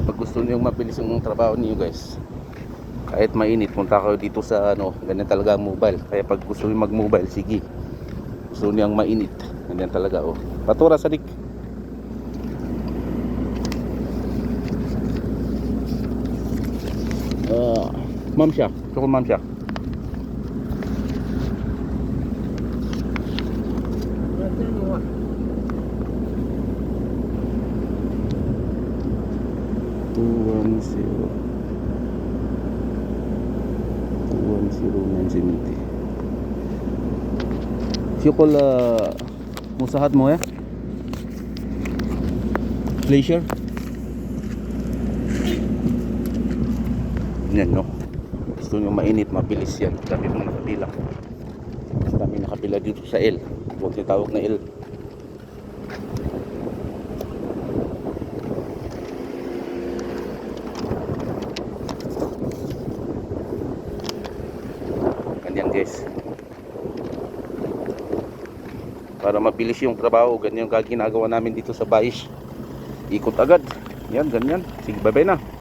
pag gusto niyo mabilis yung trabaho niyo guys, kahit mainit, punta kayo dito sa ganyan talaga ang mobile. Kaya pag gusto niyo mag-mobile, sige. Gusto niyo ang mainit, ganyan talaga Patura sa dik. Ma'am siya, sukul ma'am siya. Sukul musahat mo ya? Pleasure. Yan gusto nyo mainit, mabilis yan. Dami mga nakapila. Dami nakapila dito sa L. Huwag tawag na L. Ganyan guys. Para mabilis yung trabaho, ganyan yung ginagawa namin dito sa Baish. Ikot agad. Yan, ganyan. Sige, bye bye na.